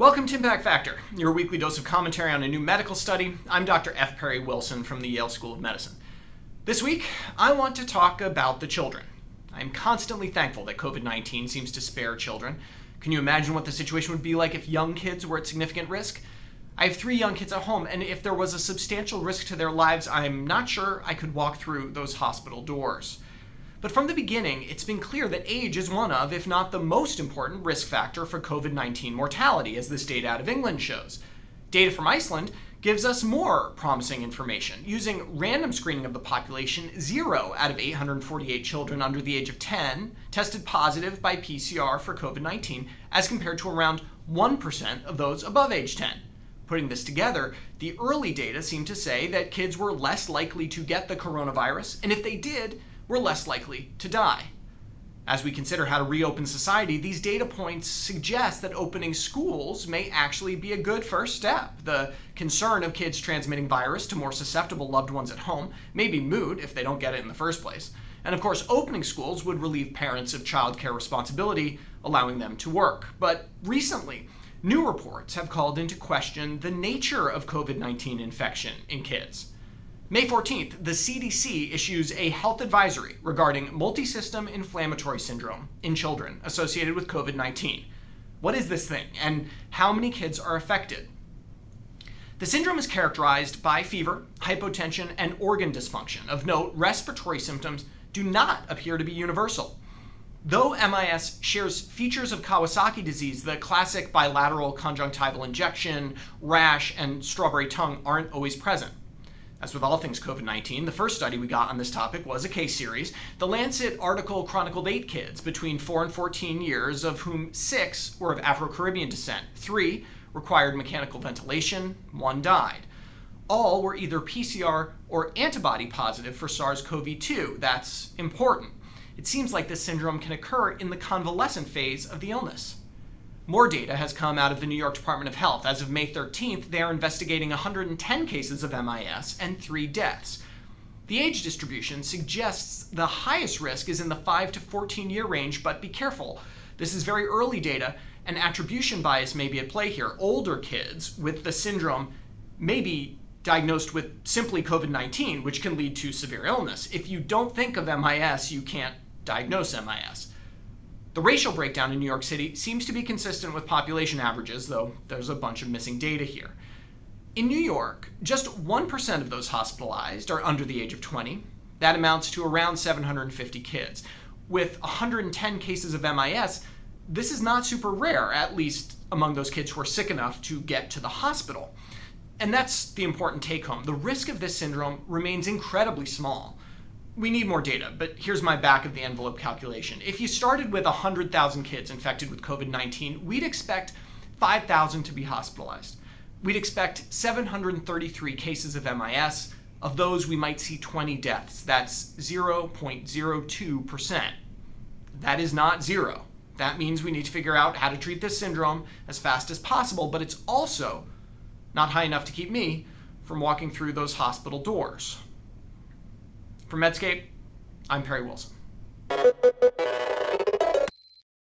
Welcome to Impact Factor, your weekly dose of commentary on a new medical study. I'm Dr. F. Perry Wilson from the Yale School of Medicine. This week, I want to talk about the children. I'm constantly thankful that COVID-19 seems to spare children. Can you imagine what the situation would be like if young kids were at significant risk? I have 3 young kids at home, and if there was a substantial risk to their lives, I'm not sure I could walk through those hospital doors. But from the beginning, it's been clear that age is one of, if not the most important, risk factor for COVID-19 mortality, as this data out of England shows. Data from Iceland gives us more promising information. Using random screening of the population, 0 out of 848 children under the age of 10 tested positive by PCR for COVID-19, as compared to around 1% of those above age 10. Putting this together, the early data seem to say that kids were less likely to get the coronavirus, and if they did, were less likely to die. As we consider how to reopen society, these data points suggest that opening schools may actually be a good first step. The concern of kids transmitting virus to more susceptible loved ones at home may be moot if they don't get it in the first place. And of course, opening schools would relieve parents of childcare responsibility, allowing them to work. But recently, new reports have called into question the nature of COVID-19 infection in kids. May 14th, the CDC issues a health advisory regarding multisystem inflammatory syndrome in children associated with COVID-19. What is this thing, and how many kids are affected? The syndrome is characterized by fever, hypotension, and organ dysfunction. Of note, respiratory symptoms do not appear to be universal. Though MIS shares features of Kawasaki disease, the classic bilateral conjunctival injection, rash, and strawberry tongue aren't always present. As with all things COVID-19, the first study we got on this topic was a case series. The Lancet article chronicled 8 kids between 4 and 14 years, of whom 6 were of Afro-Caribbean descent. 3 required mechanical ventilation, 1 died. All were either PCR or antibody positive for SARS-CoV-2. That's important. It seems like this syndrome can occur in the convalescent phase of the illness. More data has come out of the New York Department of Health. As of May 13th, they are investigating 110 cases of MIS and 3 deaths. The age distribution suggests the highest risk is in the 5 to 14 year range, but be careful. This is very early data, and attribution bias may be at play here. Older kids with the syndrome may be diagnosed with simply COVID-19, which can lead to severe illness. If you don't think of MIS, you can't diagnose MIS. The racial breakdown in New York City seems to be consistent with population averages, though there's a bunch of missing data here. In New York, just 1% of those hospitalized are under the age of 20. That amounts to around 750 kids. With 110 cases of MIS, this is not super rare, at least among those kids who are sick enough to get to the hospital. And that's the important take-home. The risk of this syndrome remains incredibly small. We need more data, but here's my back-of-the-envelope calculation. If you started with 100,000 kids infected with COVID-19, we'd expect 5,000 to be hospitalized. We'd expect 733 cases of MIS. Of those, we might see 20 deaths. That's 0.02%. That is not zero. That means we need to figure out how to treat this syndrome as fast as possible, but it's also not high enough to keep me from walking through those hospital doors. For Medscape, I'm Perry Wilson.